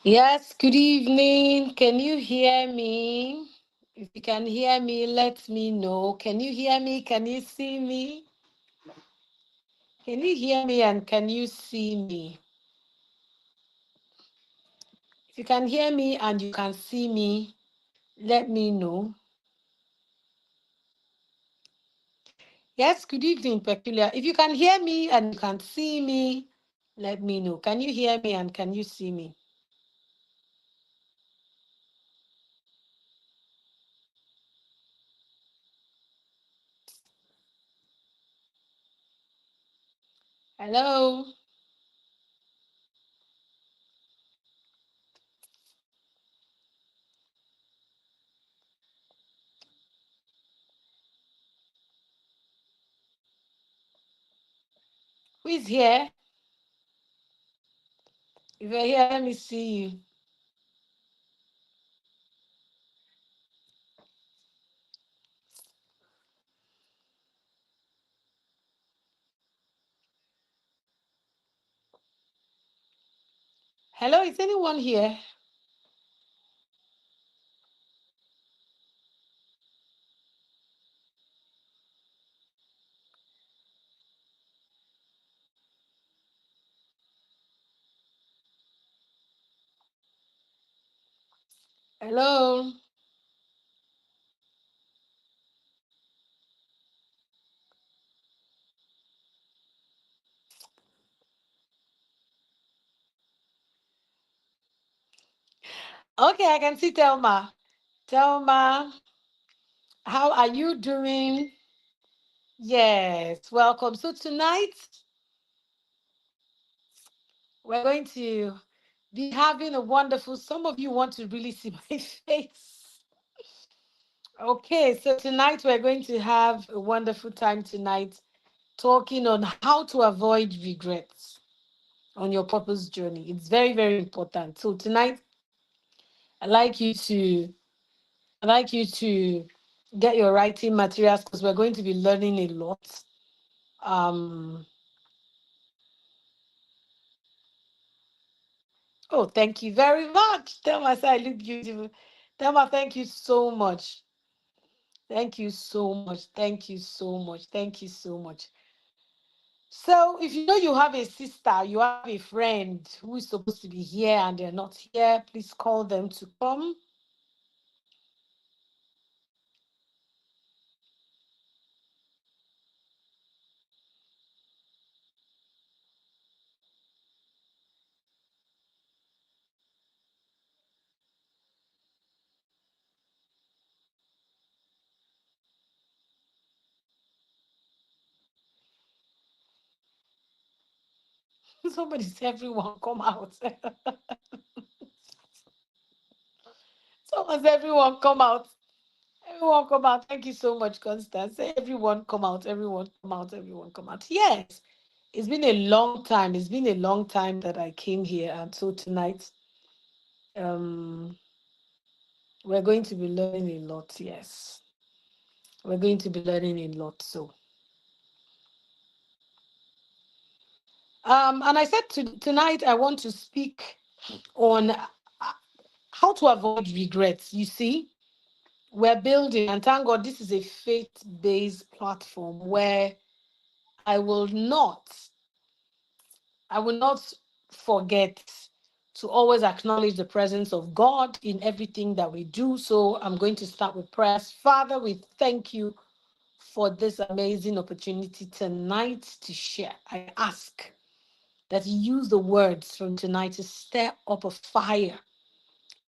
Yes, good evening. Can you hear me? If you can hear me, let me know. Can you hear me? Can you see me? Can you hear me and can you see me? If you can hear me and you can see me, let me know. Yes, good evening, Peculiar. If you can hear me and you can see me, let me know. Can you hear me and can you see me? Hello? Who is here? If you're here, let me see you. Hello, is anyone here? Hello? Okay, I can see Thelma. Thelma, how are you doing? Yes, welcome. So tonight we're going to be having a wonderful, some of you want to really see my face. Okay, so tonight we're going to have a wonderful time tonight talking on how to avoid regrets on your purpose journey. It's very, very important. So tonight I'd like you to I'd like you to get your writing materials because we're going to be learning a lot. Um, oh, thank you very much. Thelma said I look beautiful. Thelma, thank you so much. Thank you so much. Thank you so much. Thank you so much. So, if you know you have a sister, you have a friend who is supposed to be here and they're not here, please call them to come. Somebody say, everyone come out. Someone say, everyone come out. Everyone come out. Thank you so much, Constance. Say, everyone come out. Everyone come out. Everyone come out. Yes, it's been a long time. It's been a long time that I came here. And so tonight, um, we're going to be learning a lot. Yes, we're going to be learning a lot. So, and I said tonight, I want to speak on how to avoid regrets. You see, we're building, and thank God this is a faith-based platform where I will not I will not forget to always acknowledge the presence of God in everything that we do. So I'm going to start with prayers. Father, we thank you for this amazing opportunity tonight to share. I ask that you use the words from tonight to stir up a fire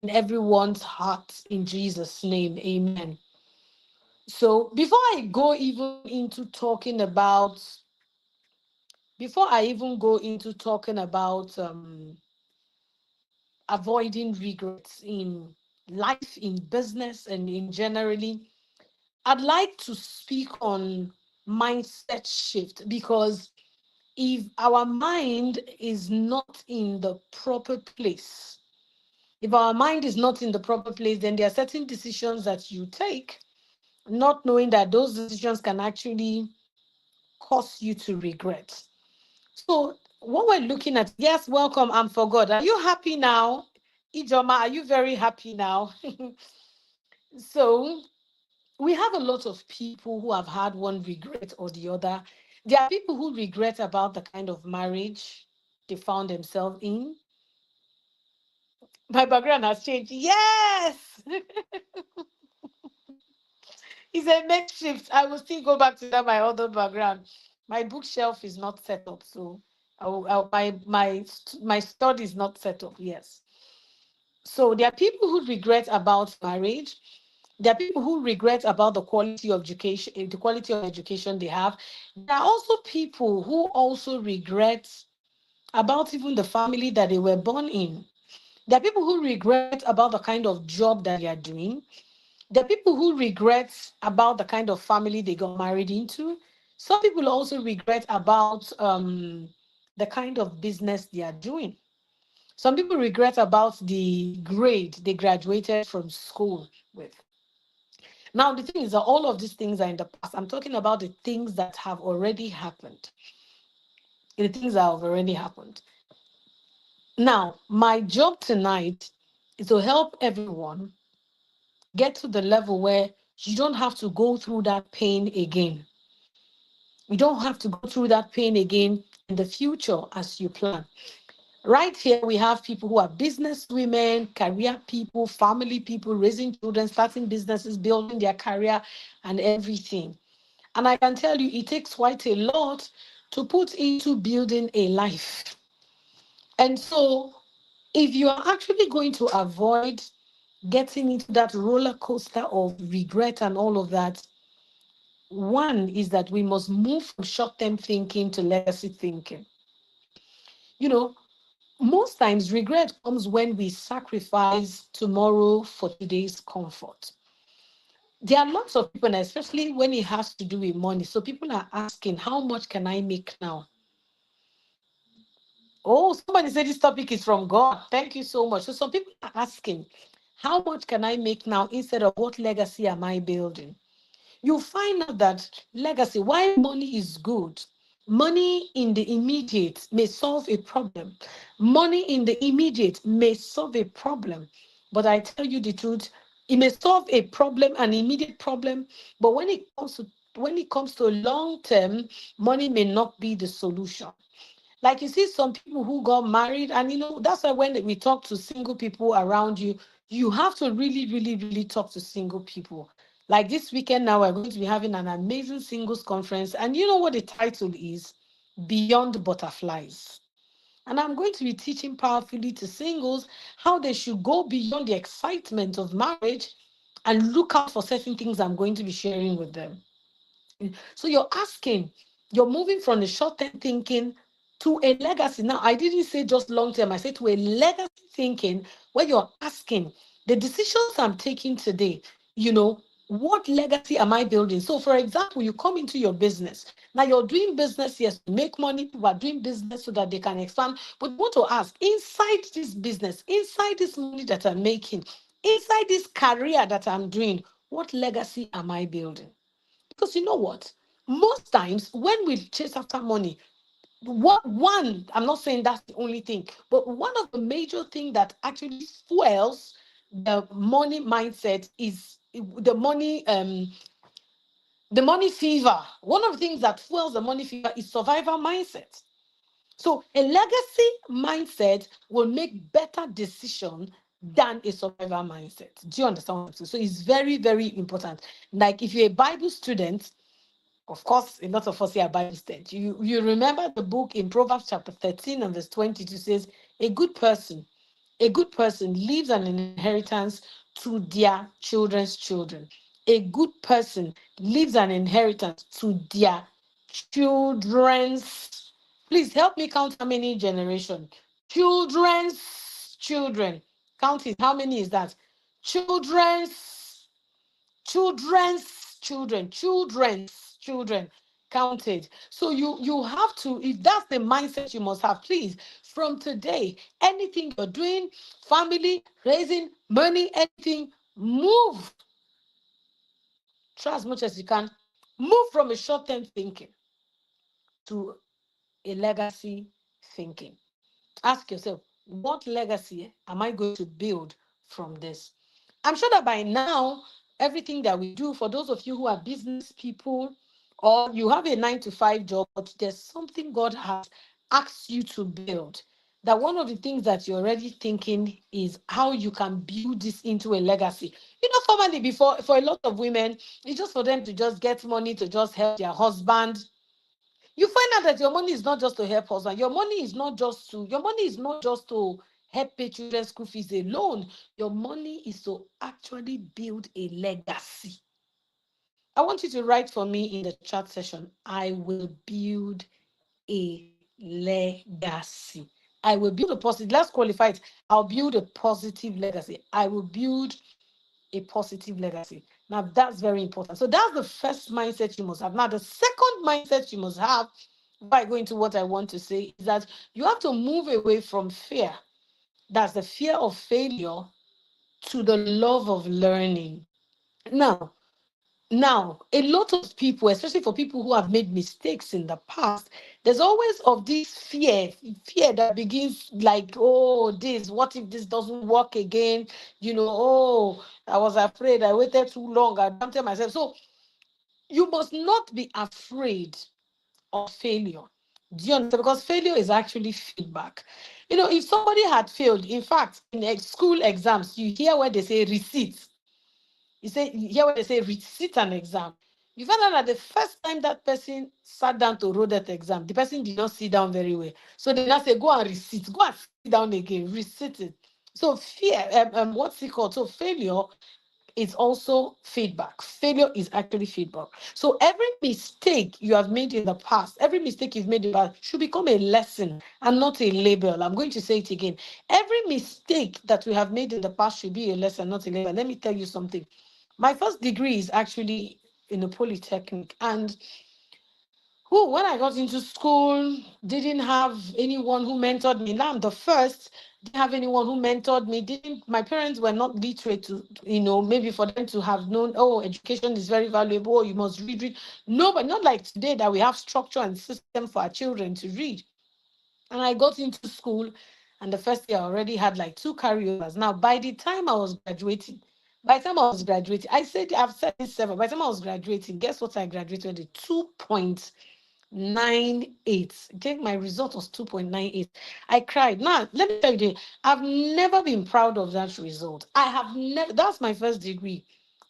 in everyone's heart in Jesus' name. Amen. So before I even go into talking about avoiding regrets in life, in business, and in generally, I'd like to speak on mindset shift because if our mind is not in the proper place, if our mind is not in the proper place, then there are certain decisions that you take, not knowing that those decisions can actually cause you to regret. So, what we're looking at, yes, welcome, I'm for God. Are you happy now? Ijoma, are you very happy now? So we have a lot of people who have had one regret or the other. There are people who regret about the kind of marriage they found themselves in. My background has changed. Yes, it's a makeshift. I will still go back to that my other background. My bookshelf is not set up, so my study is not set up. Yes. So there are people who regret about marriage. There are people who regret about the quality of education, the quality of education they have. There are also people who also regret about even the family that they were born in. There are people who regret about the kind of job that they are doing. There are people who regret about the kind of family they got married into. Some people also regret about the kind of business they are doing. Some people regret about the grade they graduated from school with. Now, the thing is that all of these things are in the past. I'm talking about the things that have already happened. The things that have already happened. Now, my job tonight is to help everyone get to the level where you don't have to go through that pain again. You don't have to go through that pain again in the future as you plan. Right here, we have people who are business women, career people, family people, raising children, starting businesses, building their career, and everything. And I can tell you, it takes quite a lot to put into building a life. And so, if you are actually going to avoid getting into that roller coaster of regret and all of that, one is that we must move from short term thinking to legacy thinking. You know, most times regret comes when we sacrifice tomorrow for today's comfort. There are lots of people, and especially when it has to do with money. So people are asking, how much can I make now? Oh, somebody said this topic is from God. Thank you so much. So some people are asking, how much can I make now instead of what legacy am I building? You find out that legacy, why money is good, money in the immediate may solve a problem. Money in the immediate may solve a problem. But I tell you the truth, it may solve a problem, an immediate problem. But when it comes to long term, money may not be the solution. Like you see some people who got married, and that's why when we talk to single people around you, you have to really, really, really talk to single people. Like this weekend now, we're going to be having an amazing singles conference. And you know what the title is? Beyond Butterflies. And I'm going to be teaching powerfully to singles how they should go beyond the excitement of marriage and look out for certain things I'm going to be sharing with them. So you're asking, you're moving from the short term thinking to a legacy. Now, I didn't say just long term, I said to a legacy thinking where you're asking the decisions I'm taking today, what legacy am I building? So, for example, you come into your business. Now, you're doing business, yes, to make money. People are doing business so that they can expand. But you want to ask, inside this business, inside this money that I'm making, inside this career that I'm doing, what legacy am I building? Because you know what? Most times when we chase after money, I'm not saying that's the only thing, but one of the major things that actually fuels the money mindset is the money fever. One of the things that fuels the money fever is survival mindset. So a legacy mindset will make better decision than a survival mindset. Do you understand what I'm saying? So it's very, very important. Like if you're a Bible student, of course, a lot of us here are Bible students. You remember the book in Proverbs chapter 13 and verse 22 says, a good person, a good person leaves an inheritance to their children's children. A good person leaves an inheritance to their children's. Please help me count how many generations. Children's children. Count it. How many is that? Children's children's children counted. So you have to, if that's the mindset you must have, please, from today, anything you're doing, family, raising, money, anything, move. Try as much as you can. Move from a short-term thinking to a legacy thinking. Ask yourself, What legacy am I going to build from this? I'm sure that by now, everything that we do, for those of you who are business people or you have a 9 to 5 job, but there's something God has asked you to build. That one of the things that you're already thinking is how you can build this into a legacy. Formally before, for a lot of women, it's just for them to just get money to just help their husband. You find out that your money is not just to help husband. Your money is not just to help pay children's school fees alone. Your money is to actually build a legacy. I want you to write for me in the chat session. I will build a legacy. I will build a positive. Let's qualify it. I'll build a positive legacy. I will build a positive legacy. Now, that's very important. So that's the first mindset you must have. Now, the second mindset you must have, by going to what I want to say, is that you have to move away from fear. That's the fear of failure to the love of learning. Now, a lot of people, especially for people who have made mistakes in the past, there's always of this fear that begins like, oh, what if this doesn't work again? Oh, I was afraid, I waited too long, I doubted myself. So you must not be afraid of failure. Do you understand? Because failure is actually feedback. If somebody had failed, in fact, in school exams, you hear where they say receipts. You hear what they say, sit an exam. You find out that the first time that person sat down to write that exam, the person did not sit down very well. So they now say, go and resit, go and sit down again, resit it. So fear, what's it called? So failure is also feedback. Failure is actually feedback. So every mistake you have made in the past, every mistake you've made in the past should become a lesson and not a label. I'm going to say it again. Every mistake that we have made in the past should be a lesson, not a label. Let me tell you something. My first degree is actually in a polytechnic, and when I got into school, didn't have anyone who mentored me. Now I'm the first. Didn't have anyone who mentored me. Didn't My parents were not literate to, maybe for them to have known, oh, education is very valuable, you must read. No, but not like today that we have structure and system for our children to read. And I got into school, and the first year I already had like 2 carryovers. Now, by the time I was graduating, I said, I've said this several. By the time I was graduating, guess what I graduated with? 2.98. I think my result was 2.98. I cried. Now, let me tell you, I've never been proud of that result. I have never, that's my first degree,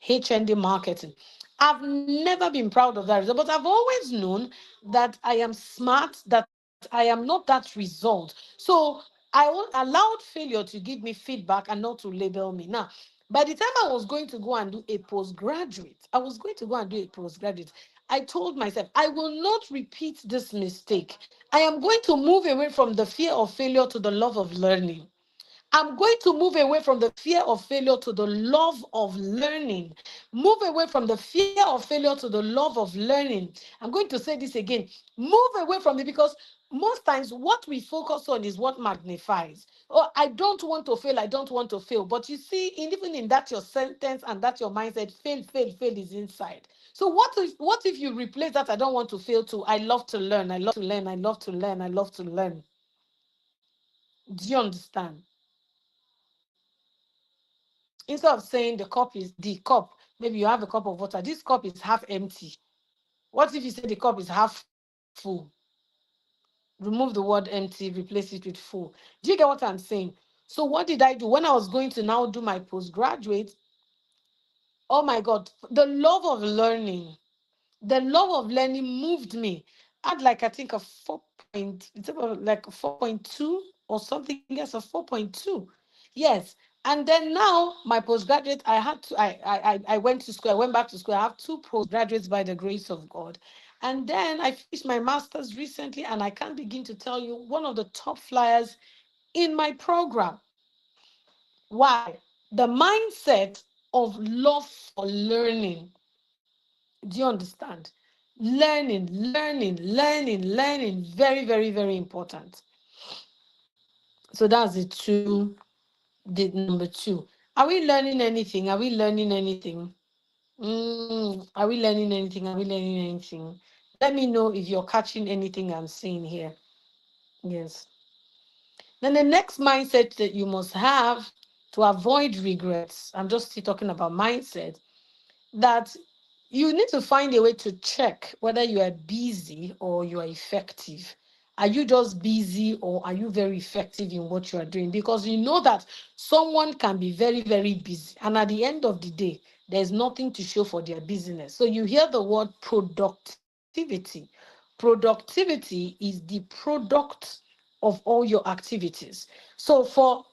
HND marketing. I've never been proud of that result, but I've always known that I am smart, that I am not that result. So allowed failure to give me feedback and not to label me. Now, by the time I was going to go and do a postgraduate, I told myself, I will not repeat this mistake. I am going to move away from the fear of failure to the love of learning. I'm going to move away from the fear of failure to the love of learning. Move away from the fear of failure to the love of learning. I'm going to say this again. Move away from it, because most times what we focus on is what magnifies. Oh, I don't want to fail. I don't want to fail. But you see, even in that your sentence and that your mindset, fail is inside. So what if you replace that I don't want to fail to I love to learn, I love to learn, I love to learn, I love to learn. Do you understand? Instead of saying the cup, maybe you have a cup of water, this cup is half empty. What if you say the cup is half full? Remove the word empty, replace it with full. Do you get what I'm saying? So what did I do when I was going to now do my postgraduate? Oh my God, the love of learning. The love of learning moved me. I had like, I think a 4.2 or something. Yes, a 4.2. Yes. And then now my postgraduate, I had to I went to school, I went back to school. I have 2 postgraduates by the grace of God. And then I finished my master's recently, and I can't begin to tell you, one of the top flyers in my program. Why? The mindset of love for learning. Do you understand? Learning. Very, very, very important. So that's the number two. Are we learning anything? Are we learning anything? Are we learning anything? Are we learning anything? Let me know if you're catching anything I'm saying here. Yes. Then the next mindset that you must have to avoid regrets, I'm just still talking about mindset, that you need to find a way to check whether you are busy or you are effective. Are you just busy or are you very effective in what you are doing? Because you know that someone can be very, very busy. And at the end of the day, there's nothing to show for their business. So you hear the word productivity. Productivity is the product of all your activities. So for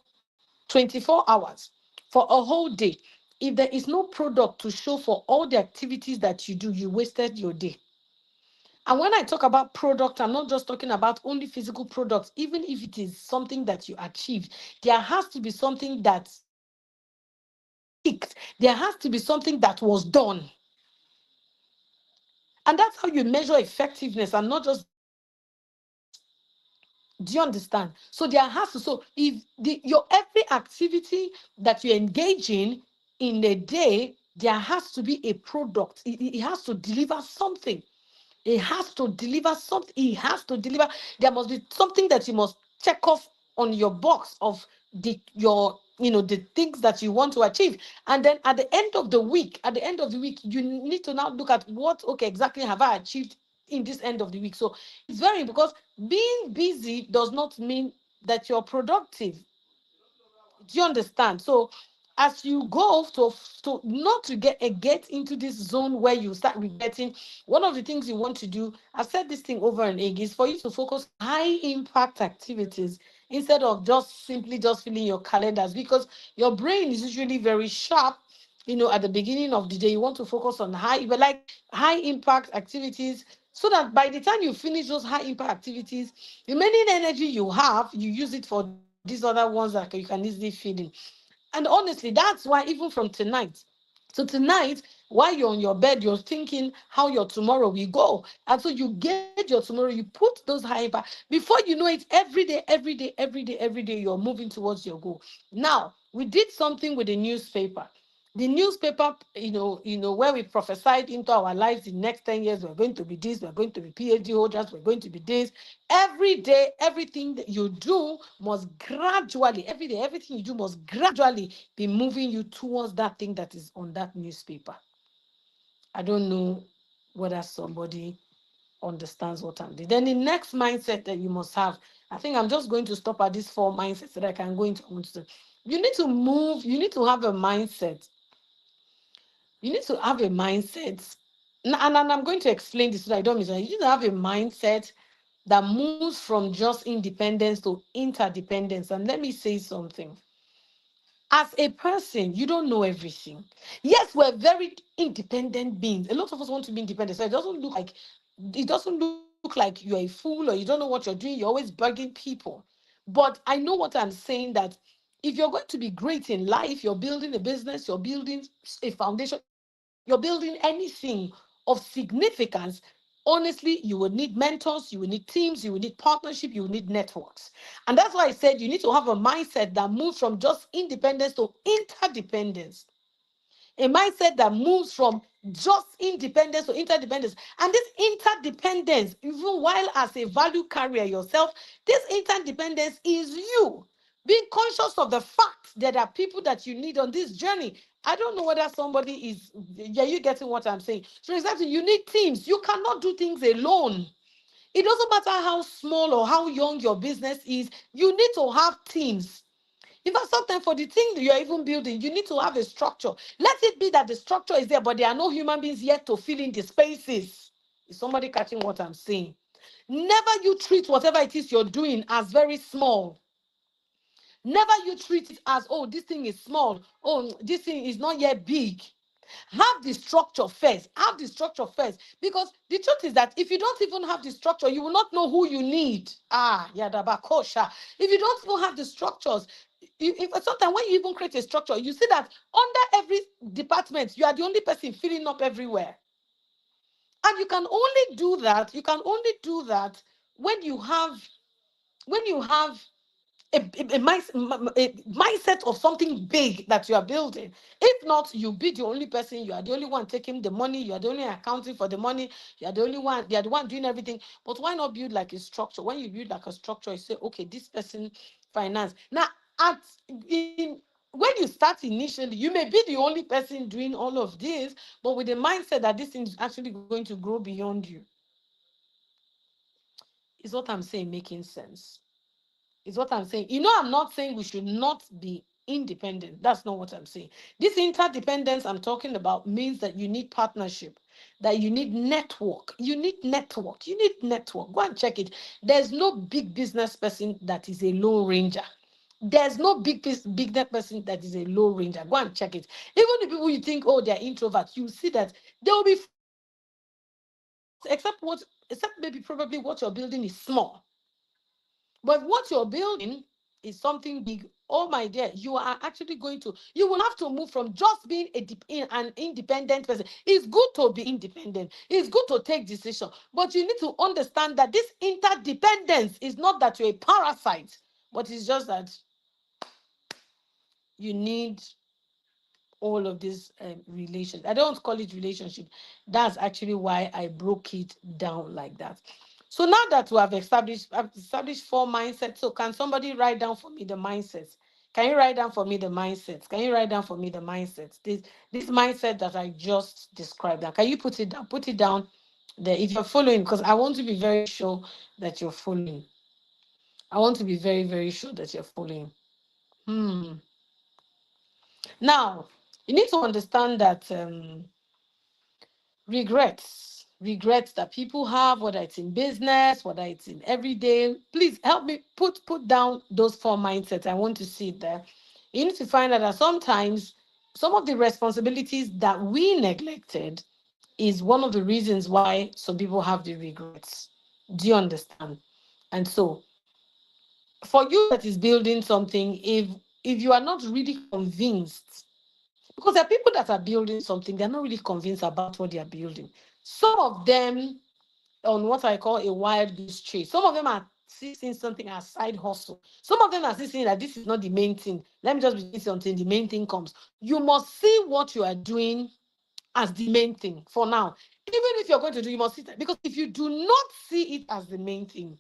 24 hours, for a whole day, if there is no product to show for all the activities that you do, you wasted your day. And when I talk about product, I'm not just talking about only physical products. Even if it is something that you achieve, there has to be something that ticked. There has to be something that was done. And that's how you measure effectiveness and not just, do you understand? So there has to, so if your every activity that you engage in a day, there has to be a product. It has to deliver something. It has to deliver something. It has to deliver. There must be something that you must check off on your box of the things that you want to achieve. And then at the end of the week, you need to now look at what, okay, exactly have I achieved in this end of the week. So it's very, because being busy does not mean that you're productive. Do you understand? So as you go to not to get into this zone where you start regretting, one of the things you want to do, I've said this thing over and again, is for you to focus on high impact activities instead of just simply just filling your calendars, because your brain is usually very sharp. At the beginning of the day, you want to focus on high impact activities, so that by the time you finish those high impact activities, the remaining energy you have, you use it for these other ones that you can easily fit in. And honestly, that's why even from tonight, so tonight, while you're on your bed, you're thinking how your tomorrow will go. And so you gauge your tomorrow, you put those high impact. Before you know it, every day, every day, every day, every day, you're moving towards your goal. Now, we did something with the newspaper. The newspaper, where we prophesied into our lives, the next 10 years, we're going to be this, we're going to be PhD holders, we're going to be this. Every day, everything that you do must gradually, every day, everything you do must gradually be moving you towards that thing that is on that newspaper. I don't know whether somebody understands what I'm doing. Then the next mindset that you must have, I think I'm just going to stop at these 4 mindsets that I can go into. You need to move, you need to have a mindset. You need to have a mindset. And I'm going to explain this so that I don't miss it. You need to have a mindset that moves from just independence to interdependence. And let me say something. As a person, you don't know everything. Yes, we're very independent beings. A lot of us want to be independent. So it doesn't look like you're a fool or you don't know what you're doing. You're always bugging people. But I know what I'm saying, that if you're going to be great in life, you're building a business, you're building a foundation, you're building anything of significance, honestly, you will need mentors, you will need teams, you will need partnership, you will need networks. And that's why I said you need to have a mindset that moves from just independence to interdependence. A mindset that moves from just independence to interdependence. And this interdependence, even while as a value carrier yourself, this interdependence is you being conscious of the fact that there are people that you need on this journey. I don't know whether somebody is, yeah, you getting what I'm saying. So exactly, you need teams. You cannot do things alone. It doesn't matter how small or how young your business is, you need to have teams. In fact, sometimes for the thing that you're even building, you need to have a structure. Let it be that the structure is there, but there are no human beings yet to fill in the spaces. Is somebody catching what I'm saying? Never you treat whatever it is you're doing as very small. Never you treat it as, oh, this thing is small. Oh, this thing is not yet big. Have the structure first. Have the structure first. Because the truth is that if you don't even have the structure, you will not know who you need. Yadabakosha. If you don't even have the structures, sometimes when you even create a structure, you see that under every department, you are the only person filling up everywhere. And you can only do that when you have a mindset of something big that you are building. If not, you'll be the only person. You are the only one taking the money. You are the only accounting for the money. You are the only one. You are the one doing everything. But why not build like a structure? When you build like a structure, you say, okay, this person finance. Now, at in when you start initially, you may be the only person doing all of this, but with the mindset that this thing is actually going to grow beyond you. Is what I'm saying making sense? Is what I'm saying. I'm not saying we should not be independent. That's not what I'm saying. This interdependence I'm talking about means that you need partnership, that you need network. You need network. You need network. Go and check it. There's no big business person that is a low ranger. There's no big that person that is a low ranger. Go and check it. Even the people you think, oh, they're introverts, you see that they will be except maybe probably what you're building is small. But what you're building is something big. Oh my dear, you will have to move from just being an independent person. It's good to be independent. It's good to take decision. But you need to understand that this interdependence is not that you're a parasite, but it's just that you need all of these relations. I don't call it relationship. That's actually why I broke it down like that. So now that we have established 4 mindsets, so can somebody write down for me the mindsets? Can you write down for me the mindsets? Can you write down for me the mindsets? This mindset that I just described. Now, can you put it down? Put it down there if you're following, because I want to be very sure that you're following. I want to be very, very sure that you're following. Now, you need to understand that regrets that people have, whether it's in business, whether it's in everyday, please help me put down those 4 mindsets. I want to see it there. You need to find out that sometimes some of the responsibilities that we neglected is one of the reasons why some people have the regrets. Do you understand? And so for you that is building something, if you are not really convinced, because there are people that are building something, they're not really convinced about what they are building. Some of them on what I call a wild goose chase. Some of them are seeing something as side hustle. Some of them are seeing that this is not the main thing. Let me just be doing something, the main thing comes. You must see what you are doing as the main thing for now. Even if you're going to do, you must see that. Because if you do not see it as the main thing,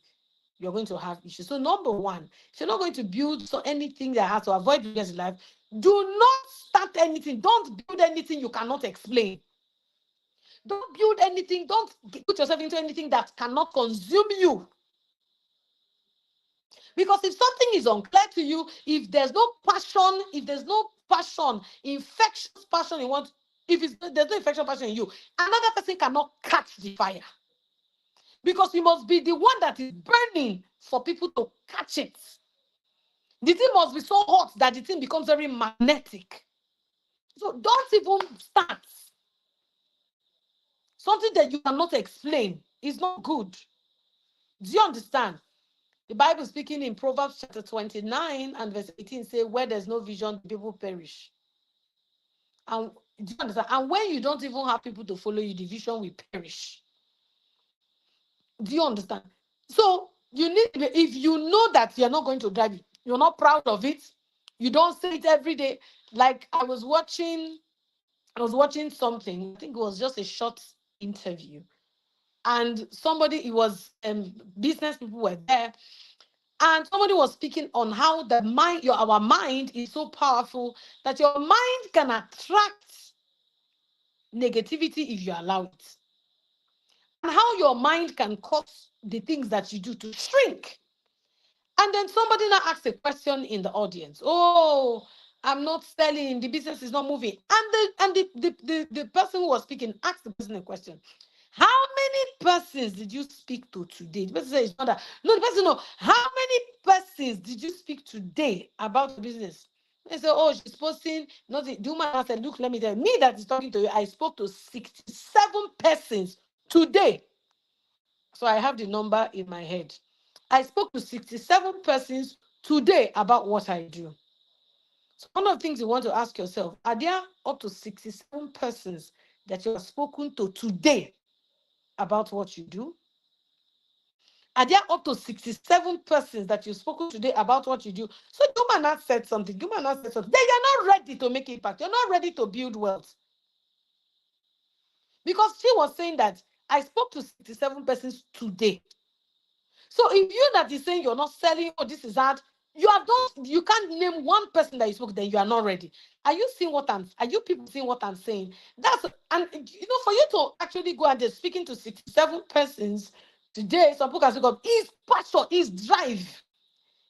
you're going to have issues. So number one, if you're not going to build anything that has to avoid regrets in life, do not start anything. Don't build anything you cannot explain. Don't build anything. Don't put yourself into anything that cannot consume you. Because if something is unclear to you, if there's no passion, infectious passion in what, there's no infectious passion in you, another person cannot catch the fire. Because you must be the one that is burning for people to catch it. The thing must be so hot that the thing becomes very magnetic. So don't even start. Something that you cannot explain is not good. Do you understand? The Bible speaking in Proverbs chapter 29 and verse 18 say, where there's no vision, people perish. And do you understand? And when you don't even have people to follow you, the vision will perish. Do you understand? So you need, if you know that you're not going to drive it, you're not proud of it, you don't say it every day. Like I was watching something, I think it was just a short interview. And it was business people were there. And somebody was speaking on how our mind is so powerful that your mind can attract negativity if you allow it. And how your mind can cause the things that you do to shrink. And then somebody now asked a question in the audience. Oh, I'm not selling, the business is not moving. And the person who was speaking asked the person a question. How many persons did you speak to today? The person said it's not that. No, the person no. How many persons did you speak today about the business? They said, oh, she's posting nothing. The woman said, look, let me tell you, me that is talking to you, I spoke to 67 persons today. So I have the number in my head. I spoke to 67 persons today about what I do. So one of the things you want to ask yourself, are there up to 67 persons that you have spoken to today about what you do? Are there up to 67 persons that you've spoken today about what you do? So the woman has said something. The woman has said something. Then you're not ready to make impact. You're not ready to build wealth. Because she was saying that I spoke to 67 persons today. So if you that is saying you're not selling, oh, this is hard, you can't name one person that you spoke, then you are not ready. Are you people seeing what I'm saying? And for you to actually go and just speaking to 67 persons today, some people can say, God, his passion, his drive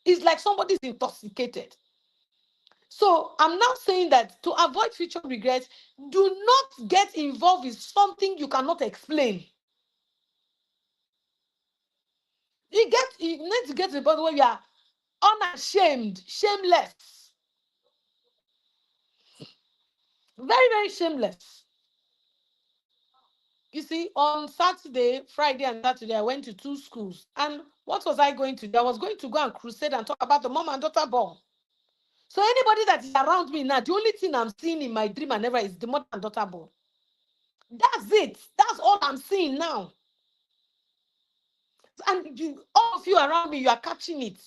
is like somebody's intoxicated. So I'm now saying that to avoid future regrets, do not get involved with something you cannot explain. You need to get to the point where you are unashamed, shameless, very, very shameless. You see, on Saturday, Friday, and Saturday, I went to 2 schools. And what was I going to do? I was going to go and crusade and talk about the mom and daughter ball. So anybody that is around me now, the only thing I'm seeing in my dream and never is the mother and daughter ball. That's it. That's all I'm seeing now. And all of you around me, you are catching it.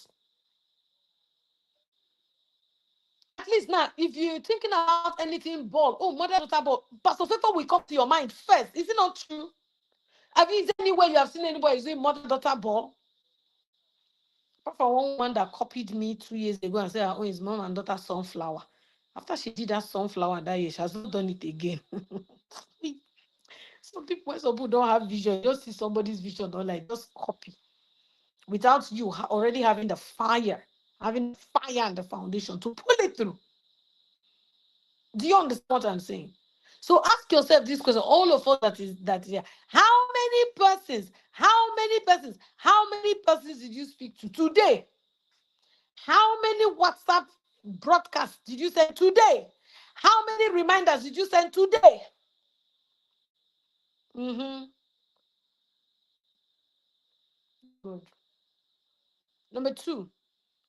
At least now, if you're thinking about anything ball, oh, mother daughter ball, Pastor Favor will come to your mind first. Is it not true? Have you anywhere you have seen anybody saying mother daughter ball? Apart from one that copied me 2 years ago and said, oh, his mom and daughter sunflower. After she did that sunflower that year, she has not done it again. Some people don't have vision, just see somebody's vision, don't like just copy. Without you already having the fire and the foundation to pull it through. Do you understand what I'm saying? So ask yourself this question, all of us that is here. How many persons did you speak to today? How many WhatsApp broadcasts did you send today? How many reminders did you send today? Good. Number 2,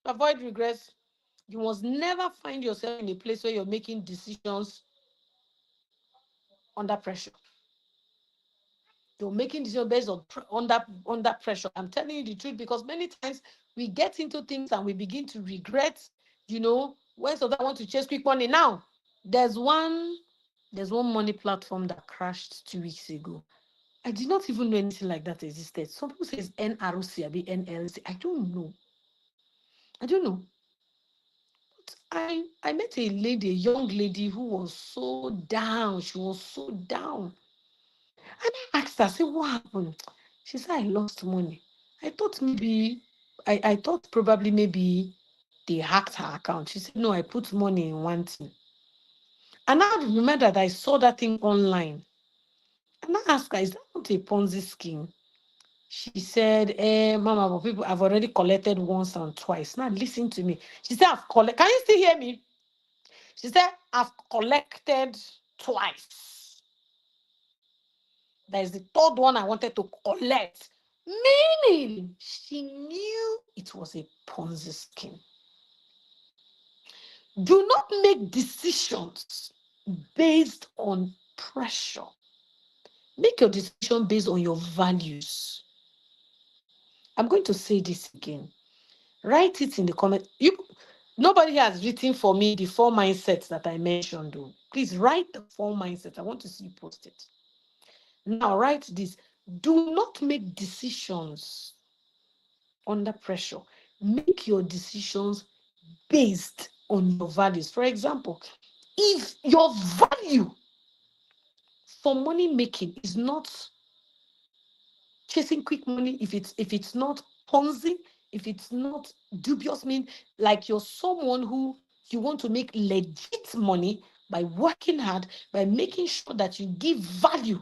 avoid regrets. You must never find yourself in a place where you're making decisions under pressure. You're making decisions based on under pressure. I'm telling you the truth, because many times we get into things and we begin to regret, when sometimes I want to chase quick money. Now, there's one money platform that crashed 2 weeks ago. I did not even know anything like that existed. Some people say it's NRC, or NLC. I don't know. But I met a young lady who was so down. She was so down. And I asked her, I said, what happened? She said, I lost money. I thought probably maybe they hacked her account. She said, no, I put money in one thing. And I remember that I saw that thing online. And I asked her, is that not a Ponzi scheme? She said, Mama, but people have already collected once and twice. Now listen to me. She said, can you still hear me? She said, I've collected twice. That is the third one I wanted to collect. Meaning, she knew it was a Ponzi scheme. Do not make decisions based on pressure. Make your decision based on your values. I'm going to say this again. Write it in the comment. Nobody has written for me the 4 mindsets that I mentioned, though. Please write the 4 mindsets. I want to see you post it. Now, write this. Do not make decisions under pressure. Make your decisions based on your values. For example, if your value for money making is not chasing quick money, if it's not Ponzi, if it's not dubious, mean like you're someone who you want to make legit money by working hard, by making sure that you give value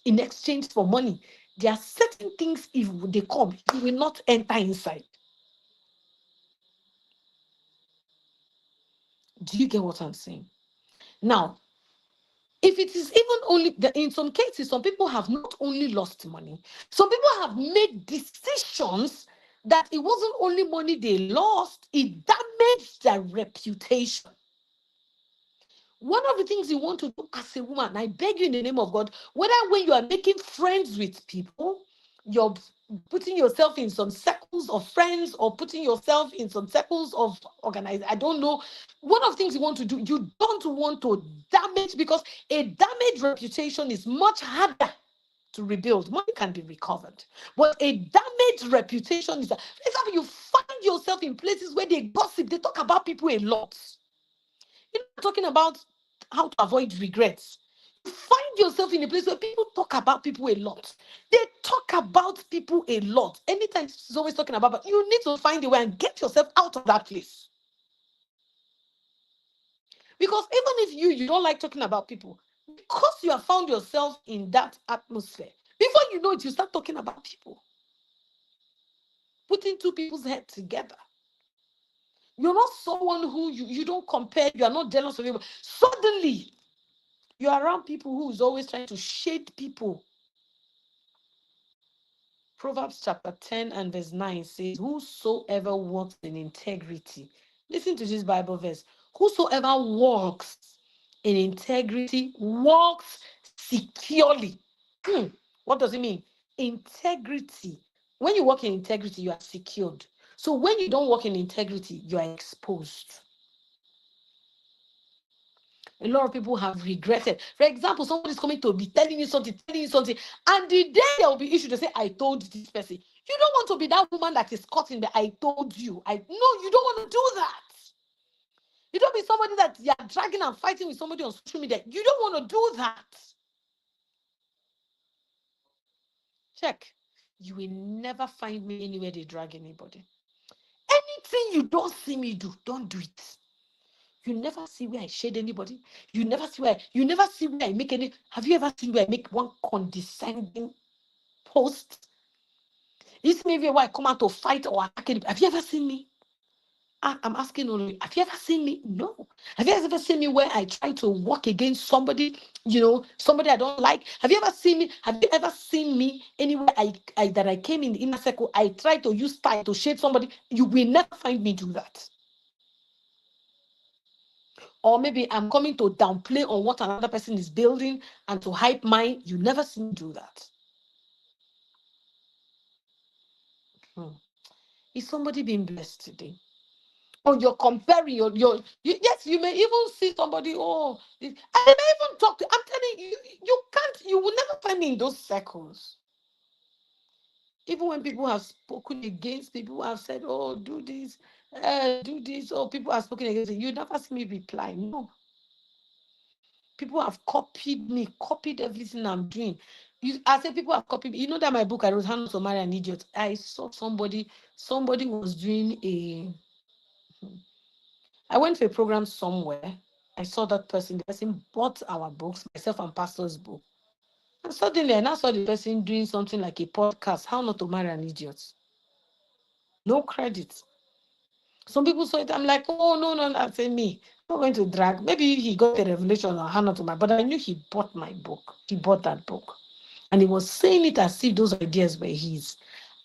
in exchange for money, there are certain things, if they come, you will not enter inside. Do you get what I'm saying? Now, if it is even only, in some cases, some people have not only lost money, some people have made decisions that it wasn't only money they lost, it damaged their reputation. One of the things you want to do as a woman, I beg you in the name of God, whether when you are making friends with people, putting yourself in some circles of friends or putting yourself in some circles of organize. I don't know. One of the things you want to do, you don't want to damage, because a damaged reputation is much harder to rebuild. Money can be recovered, but a damaged reputation is, for example, you find yourself in places where they gossip, they talk about people a lot. You know, talking about how to avoid regrets. You find yourself in a place where people talk about people a lot. They talk about people a lot. Anytime it's always talking about, but you need to find a way and get yourself out of that place. Because even if you don't like talking about people, because you have found yourself in that atmosphere, before you know it, you start talking about people, putting two people's head together. You're not someone who you don't compare, you are not jealous of people. Suddenly, you're around people who is always trying to shade people. Proverbs chapter 10 and verse 9 says, whosoever walks in integrity, listen to this Bible verse, whosoever walks in integrity walks securely. What does it mean? Integrity. When you walk in integrity, you are secured. So when you don't walk in integrity, you are exposed. A lot of people have regretted. For example, somebody's coming to be telling you something, and the day there will be issue, they say, I told this person. You don't want to be that woman that is caught in the I told you. No, you don't want to do that. You don't be somebody that you are dragging and fighting with somebody on social media. You don't want to do that. Check. You will never find me anywhere they drag anybody. Anything you don't see me do, don't do it. You never see where I shade anybody. You never see where I make any. Have you ever seen where I make one condescending post? You see me where I come out to fight or attack anybody. Have you ever seen me? I'm asking only. Have you ever seen me? No. Have you ever seen me where I try to walk against somebody? Somebody I don't like. Have you ever seen me? Have you ever seen me anywhere that I came in the inner circle? I try to use style to shade somebody. You will never find me do that. Or maybe I'm coming to downplay on what another person is building and to hype mine. You never see me do that. Is somebody being blessed today? Or you're comparing yes, you may even see somebody, they may even talk to, I'm telling you, you will never find me in those circles. Even when people have spoken against, people have said, do this, or people have spoken against it, you never see me reply. No. People have copied me, copied everything I'm doing. I said people have copied me. You know that my book I wrote, How Not to Marry an Idiot. I saw somebody was doing I went to a program somewhere. I saw that person. The person bought our books, myself and Pastor's book. And suddenly I now saw the person doing something like a podcast, How Not to Marry an Idiot. No credit. Some people saw it. I'm like, no, that's me. I'm not going to drag. Maybe he got a revelation on How Not to Marry, but I knew he bought my book. He bought that book. And he was saying it as if those ideas were his.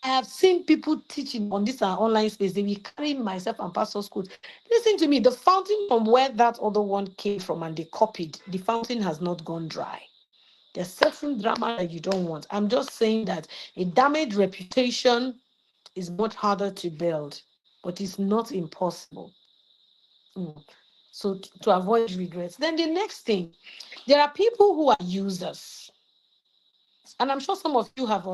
I have seen people teaching on this online space. They will carry myself and Pastor's quotes. Listen to me. The fountain from where that other one came from and they copied, the fountain has not gone dry. There's certain drama that you don't want. I'm just saying that a damaged reputation is much harder to build, but it's not impossible. So to avoid regrets. Then the next thing, there are people who are users. And I'm sure some of you have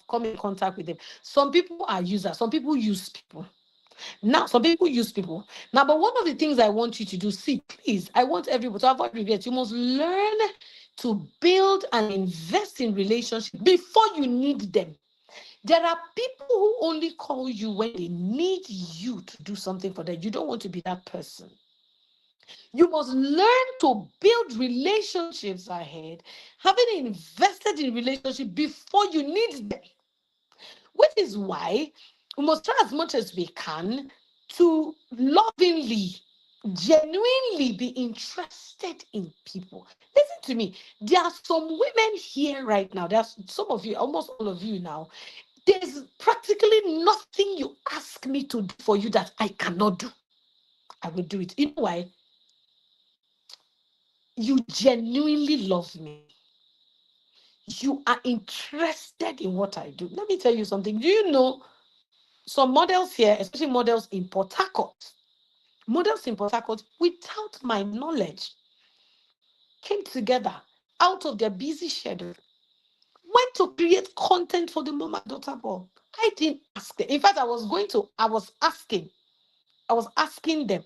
come in contact with them. Some people are users. Some people use people. Now, some people use people. Now, but one of the things I want you to do, please, I want everybody to avoid regrets. You must learn to build and invest in relationships before you need them. There are people who only call you when they need you to do something for them. You don't want to be that person. You must learn to build relationships ahead, having invested in relationship before you need them. Which is why we must try as much as we can to lovingly, genuinely be interested in people. Listen to me. There are some women here right now. There's some of you, almost all of you now. There's practically nothing you ask me to do for you that I cannot do. I will do it. You know why? You genuinely love me. you are interested in what I do. Let me tell you something. Do you know some models here, especially models in Port Harcourt, without my knowledge, came together out of their busy schedule, went to create content for the Mama Daughter Ball. I didn't ask them. In fact, I was asking them.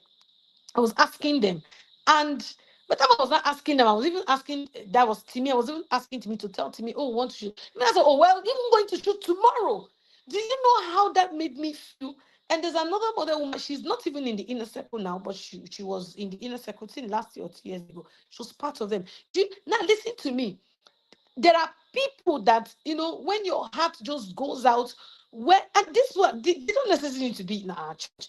And but I was not asking them. I was even asking, that was Timmy. I was even asking Timmy to tell Timmy, oh, want to shoot. And I said, oh, well, even going to shoot tomorrow. Do you know how that made me feel? And there's another model woman. She's not even in the inner circle now, but she was in the inner circle since last year or 2 years ago. She was part of them. Now listen to me. There are people that, when your heart just goes out, and this one, they don't necessarily need to be in our church.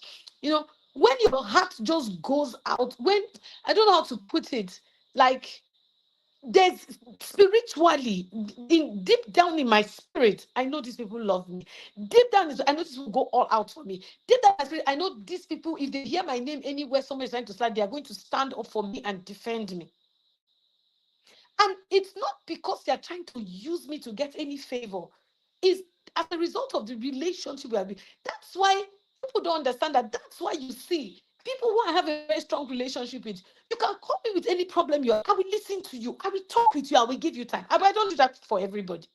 When your heart just goes out, when, I don't know how to put it, like, there's spiritually, deep down in my spirit, I know these people love me. Deep down, I know these people go all out for me. Deep down in my spirit, I know these people, if they hear my name anywhere, somebody is trying to slide, they are going to stand up for me and defend me. And it's not because they're trying to use me to get any favor. It's as a result of the relationship we have. That's why people don't understand that. That's why you see people who I have a very strong relationship with. You can call me with any problem you have. I will listen to you. I will talk with you. I will give you time. I don't do that for everybody.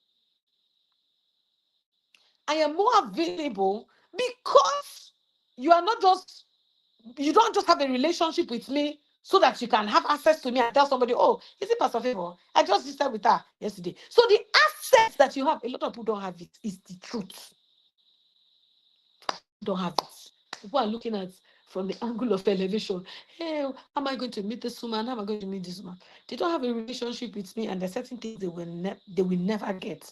I am more available because you don't just have a relationship with me so that you can have access to me and tell somebody, oh, is it Pastor Favor? I just visited with her yesterday. So the access that you have, a lot of people don't have it. Is the truth. Don't have it. People are looking at from the angle of elevation. Hey, how am I going to meet this woman? How am I going to meet this woman? They don't have a relationship with me, and there's certain things they will never get.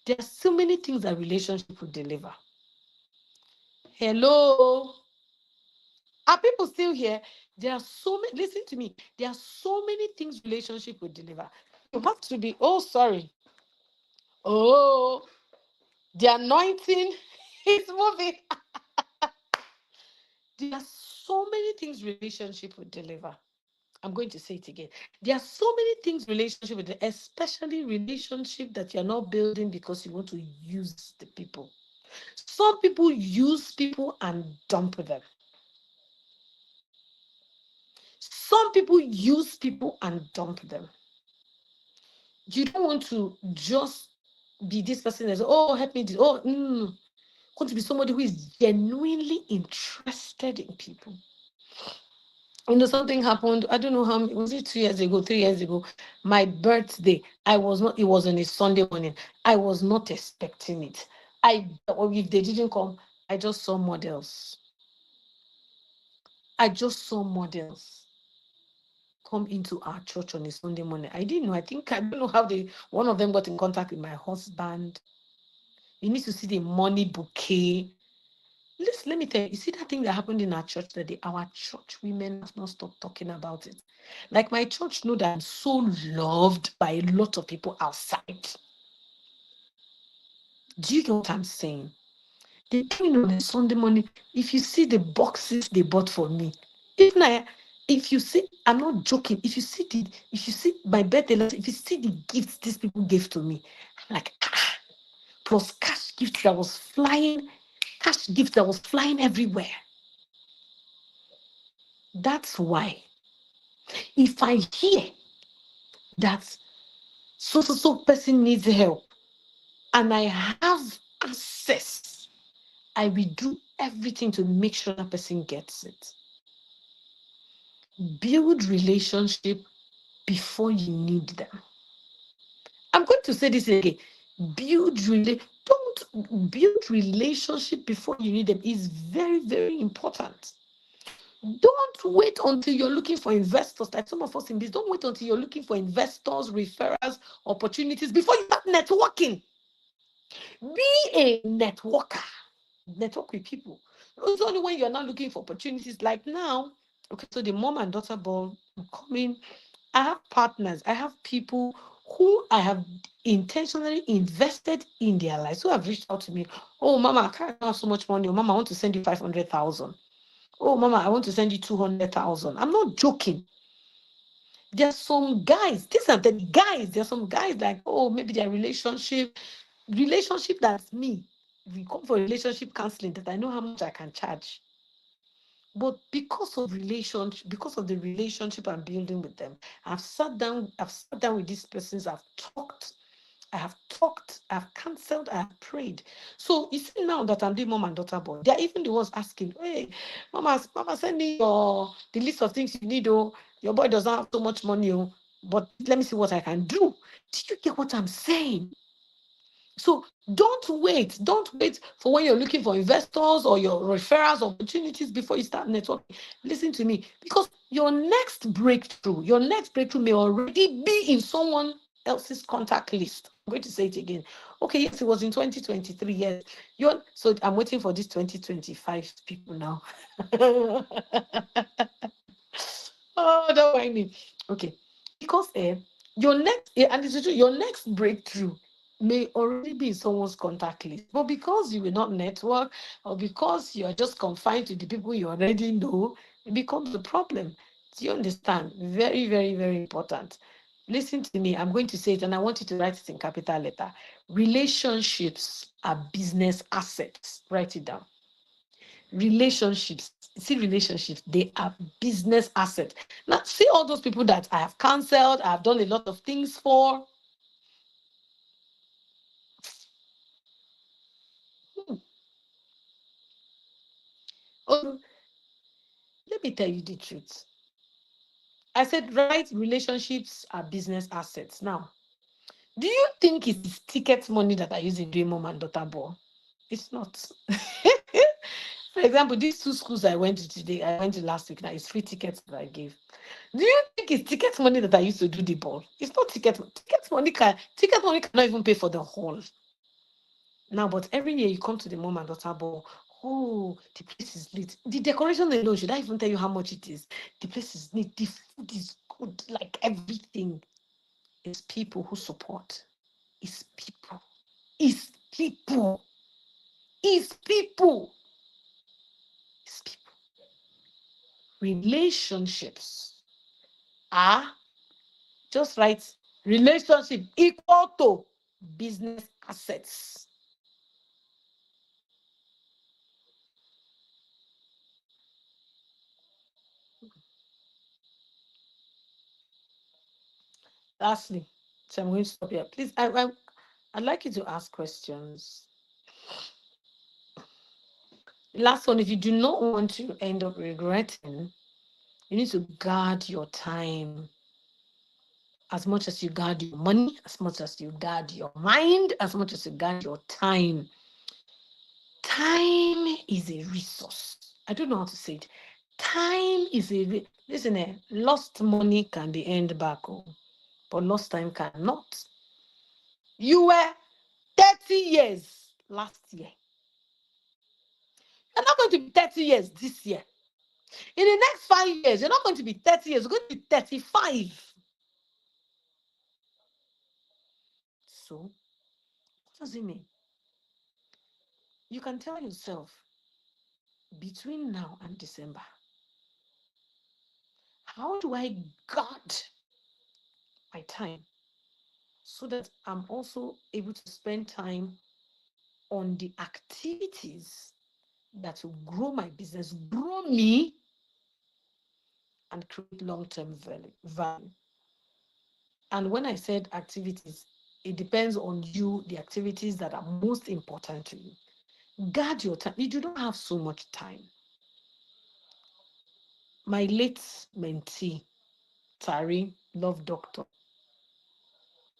There are so many things that relationship will deliver. Hello. Are people still here? There are so many, listen to me. There are so many things relationship will deliver. You have to be, oh, sorry. Oh, the anointing is moving. There are so many things relationship will deliver. I'm going to say it again. There are so many things relationship with, especially relationship that you're not building because you want to use the people. Some people use people and dump them. Some people use people and dump them. You don't want to just be this person that's, oh, help me. Want to be somebody who is genuinely interested in people. Something happened. I don't know how, was it 2 years ago, 3 years ago? My birthday. It was on a Sunday morning. I was not expecting it. If they didn't come, I just saw models. Come into our church on a Sunday morning. I didn't know. I don't know how one of them got in contact with my husband. You need to see the money bouquet. Let me tell you, see that thing that happened in our church today? Our church women have not stopped talking about it. Like, my church know that I'm so loved by a lot of people outside. Do you get what I'm saying? They came in on a Sunday morning. If you see the boxes they bought for me, if you see, I'm not joking. If you see my birthday letter, if you see the gifts these people gave to me, I'm like, plus cash gifts that was flying everywhere. That's why, if I hear that so person needs help and I have access, I will do everything to make sure that person gets it. Build relationship before you need them. I'm going to say this again. Don't build relationship before you need them. Is very, very important. Don't wait until you're looking for investors. Like some of us in this, don't wait until you're looking for investors, referrals, opportunities before you start networking. Be a networker. Network with people. It's only when you're not looking for opportunities. Like now, okay, so the mom and daughter ball coming. I have partners. I have people who I have intentionally invested in their lives, who have reached out to me. Oh, Mama, I can't have so much money. Oh, Mama, I want to send you 500,000. Oh, Mama, I want to send you 200,000. I'm not joking. There's some guys, these are the guys, there's some guys like, oh, maybe their relationship that's me. If we come for relationship counseling, that I know how much I can charge. But because of the relationship I'm building with them, I've sat down with these persons, I've cancelled, I've prayed. So you see now that I'm doing mom and daughter board, they're even the ones asking, hey, mama, send me the list of things you need. Oh, your boy doesn't have so much money. Oh, but let me see what I can do. Do you get what I'm saying? So don't wait for when you're looking for investors or your referrals opportunities before you start networking. Listen to me, because your next breakthrough may already be in someone else's contact list. I'm going to say it again. Okay, yes, it was in 2023. Yes, so I'm waiting for this 2025 people now. Oh, don't mind me. Okay, because your next breakthrough may already be in someone's contact list, but because you will not network, or because you are just confined to the people you already know, it becomes a problem. Do you understand? Very, very, very important. Listen to me. I'm going to say it, and I want you to write it in capital letter. Relationships are business assets. Write it down. Relationships, they are business assets. Now, see all those people that I have cancelled, I have done a lot of things for. Oh, let me tell you the truth. I said, right, relationships are business assets. Now, do you think it's ticket money that I use in doing mom and daughter ball? It's not. For example, these two schools I went to today, I went to last week. Now it's free tickets that I gave. Do you think it's ticket money that I used to do the ball? It's not ticket money cannot even pay for the hall. Now, but every year you come to the mom and daughter ball. Oh, the place is lit. The decoration alone, should I even tell you how much it is? The place is neat. The food is good. Like everything. It's people who support. It's people. It's people. It's people. It's people. Relationships are just right. Relationship equal to business assets. Lastly, so I'm going to stop here. Please, I'd like you to ask questions. Last one, if you do not want to end up regretting, you need to guard your time as much as you guard your money, as much as you guard your mind, as much as you guard your time. Time is a resource. I don't know how to say it. Time is listen, lost money can be earned back, but lost time cannot. You were 30 years last year. You're not going to be 30 years this year. In the next 5 years, you're not going to be 30 years, you're going to be 35. So, what does it mean? You can tell yourself, between now and December, how do I guard my time so that I'm also able to spend time on the activities that will grow my business, grow me, and create long-term value. And when I said activities, it depends on you, the activities that are most important to you. Guard your time. You do not have so much time. My late mentee, Tari, love doctor,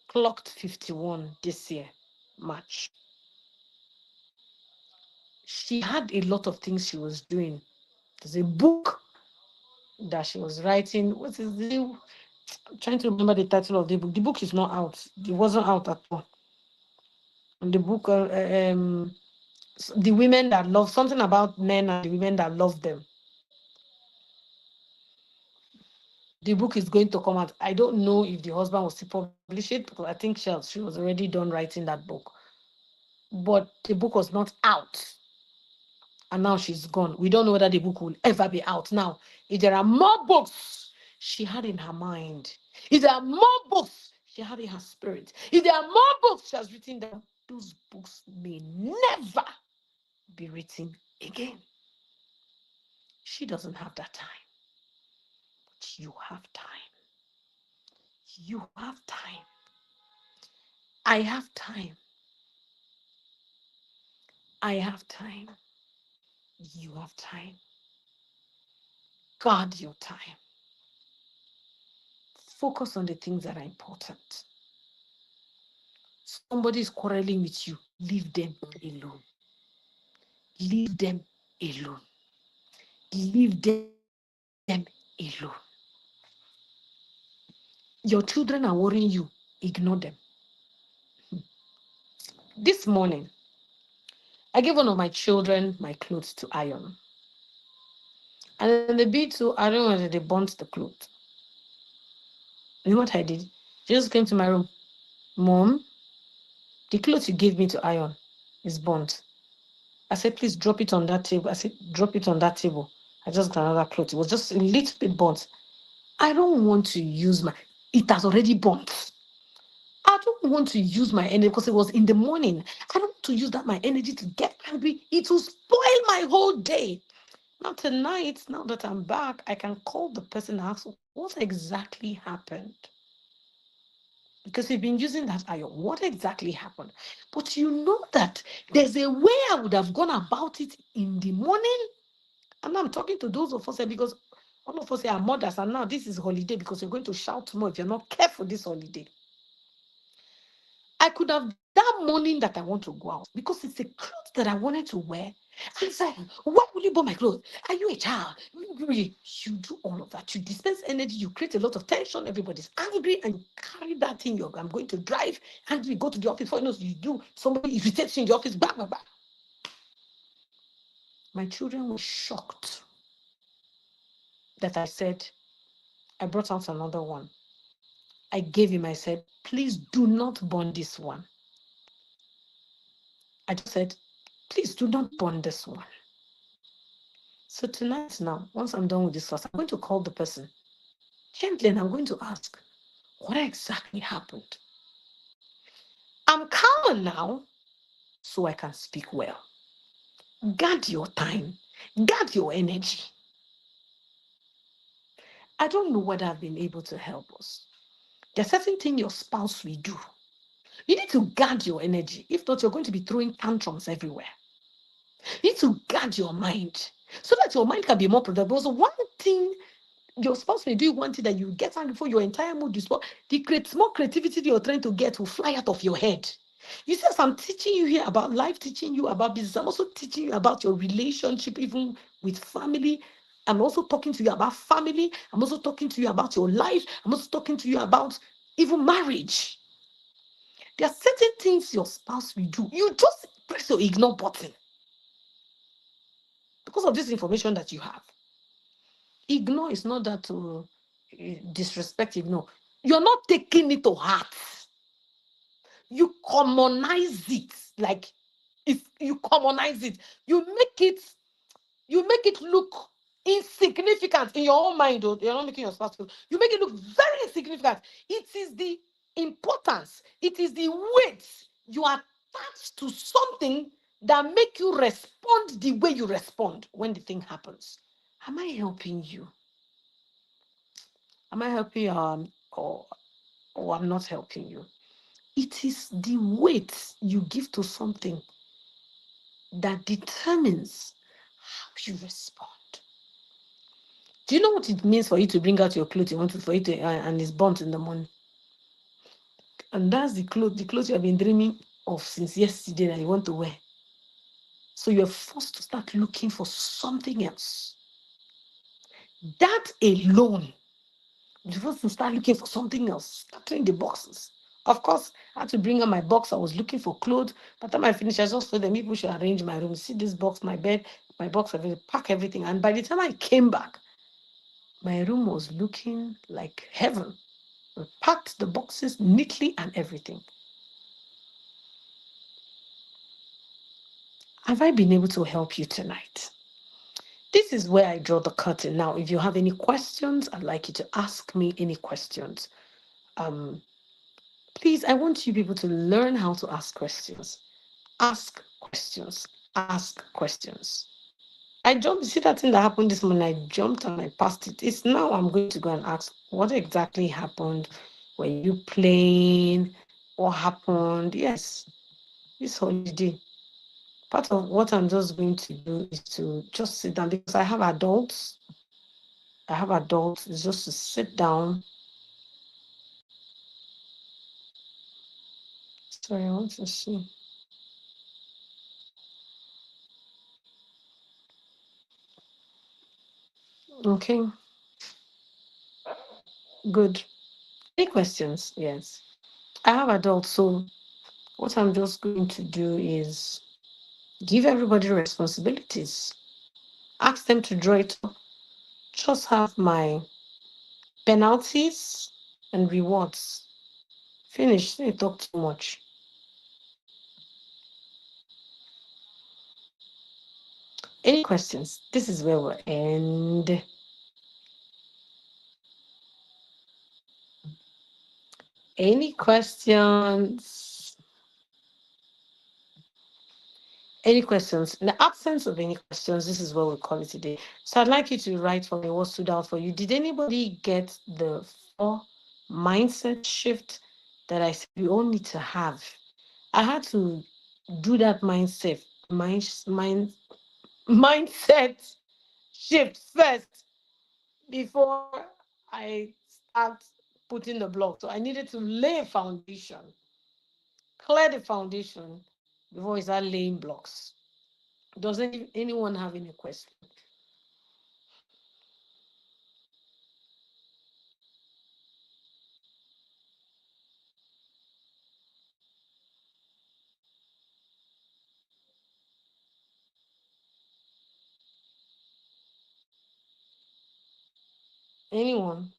clocked 51 this year, March. She had a lot of things she was doing. There's a book that she was writing. What is the I'm trying to remember the title of the book. The book is not out. It wasn't out at all. And the book, the women that love something about men and the women that love them. The book is going to come out. I don't know if the husband will still publish it because I think she was already done writing that book. But the book was not out. And now she's gone. We don't know whether the book will ever be out. Now, if there are more books she had in her mind. If there are more books, she had in her spirit. If there are more books she has written down, those books may never be written again. She doesn't have that time. But you have time. You have time. I have time. I have time. You have time. Guard your time. Focus on the things that are important. Somebody is quarreling with you. Leave them alone. Leave them alone. Leave them alone. Your children are worrying you. Ignore them. This morning, I gave one of my children my clothes to iron. And then the bid to iron when they burnt the clothes. You know what I did? She just came to my room. Mom, the clothes you gave me to iron is burnt. I said, please drop it on that table. I said, drop it on that table. I just got another cloth. It was just a little bit burnt. I don't want to use it has already burnt. I don't want to use my energy because it was in the morning. I don't want to use my energy to get angry. It will spoil my whole day. Now tonight, now that I'm back, I can call the person and ask, what exactly happened? Because you've been using that iron. What exactly happened? But you know that there's a way I would have gone about it in the morning. And I'm talking to those of us here because all of us here are mothers, and now this is holiday because you're going to shout more if you're not careful this holiday. I could have that morning that I want to go out because it's a cloth that I wanted to wear. And say, why will you buy my clothes? Are you a child? You do all of that. You dispense energy. You create a lot of tension. Everybody's angry, and you carry that thing. I'm going to drive, and we go to the office. For you do. Somebody irritates you in the office. Blah, blah, blah. My children were shocked that I said, I brought out another one. I gave him, I said, please do not burn this one. I just said, please do not burn this one. So tonight now, once I'm done with this class, I'm going to call the person gently and I'm going to ask, what exactly happened? I'm calmer now, so I can speak well. Guard your time. Guard your energy. I don't know whether I've been able to help us. There's certain thing your spouse will do. You need to guard your energy. If not, you're going to be throwing tantrums everywhere. You need to guard your mind so that your mind can be more productive. So one thing your spouse may do, one thing that you get angry for, your entire mood is the small creativity you're trying to get will fly out of your head. You see, as I'm teaching you here about life, teaching you about business, I'm also teaching you about your relationship, even with family. I'm also talking to you about family. I'm also talking to you about your life. I'm also talking to you about even marriage. There are certain things your spouse will do. You just press your ignore button because of this information that you have. Ignore is not that to disrespect, ignore. You're not taking it to heart. You commonize it. Like, if you commonize it, you make it look insignificant in your own mind. You're not making your spouse feel. You make it look very insignificant. It is the importance, it is the weight you attach to something that make you respond the way you respond when the thing happens. Am I helping you? Am I helping you, or I'm not helping you? It is the weight you give to something that determines how you respond. Do you know what it means for you to bring out your clothes you want to, for you to, and it's burnt in the morning? And that's the clothes you have been dreaming of since yesterday that you want to wear. So you're forced to start looking for something else. That alone, you're supposed to start looking for something else, starting the boxes. Of course, I had to bring out my box. I was looking for clothes. By the time I finished, I just told them people should arrange my room. See this box, my bed, my box, everything, pack everything. And by the time I came back, my room was looking like heaven. We packed the boxes neatly and everything. Have I been able to help you tonight? This is where I draw the curtain. Now, if you have any questions, I'd like you to ask me any questions. Um, Please, I want you people to learn how to ask questions. Ask questions. Ask questions. I jumped, see that thing that happened this morning, I jumped and I passed it. It's now I'm going to go and ask what exactly happened. Were you playing? What happened? Yes, this holiday. Part of what I'm just going to do is to just sit down because I have adults. I have adults. It's just to sit down. Sorry, I want to see. Okay, good. Any questions? Yes. I have adults, so what I'm just going to do is give everybody responsibilities. Ask them to draw it up. Just have my penalties and rewards. Finish. They talk too much. Any questions? This is where we'll end. Any questions? Any questions? In the absence of any questions, this is what we call it today. So I'd like you to write for me what stood out for you. Did anybody get the 4 mindset shift that I said we all need to have? I had to do that mindset shift first before I start putting the block. So I needed to lay a foundation, clear the foundation before I start laying blocks. Does anyone have any question? Anyone?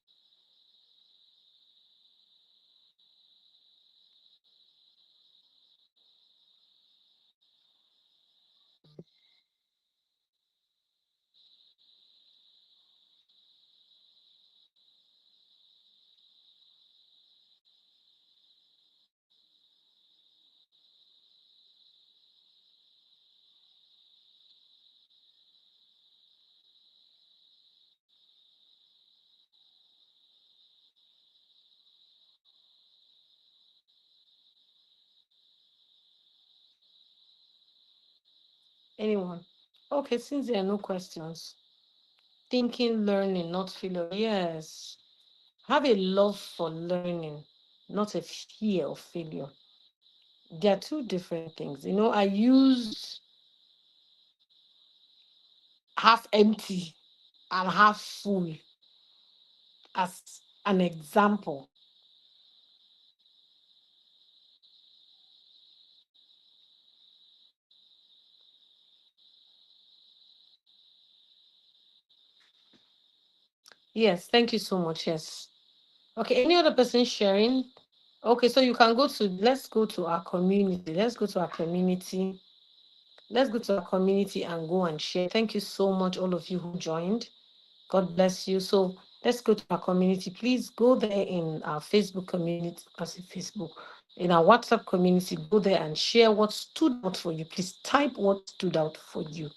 Anyone? Okay, since there are no questions, thinking, learning, not failure. Yes. Have a love for learning, not a fear of failure. They are two different things. I used half empty and half full as an example. Yes, thank you so much. Yes. Okay, any other person sharing? Okay, so you can let's go to our community. Let's go to our community. Let's go to our community and go and share. Thank you so much, all of you who joined. God bless you. So let's go to our community. Please go there in our Facebook community, Facebook, in our WhatsApp community. Go there and share what stood out for you. Please type what stood out for you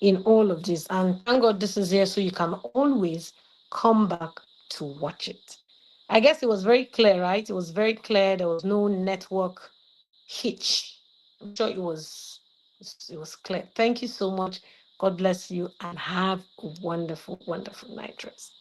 in all of this. And thank God this is here so you can always come back to watch it. I guess it was very clear, right? It was very clear. There was no network hitch. I'm sure it was clear. Thank you so much. God bless you and have a wonderful, wonderful night rest.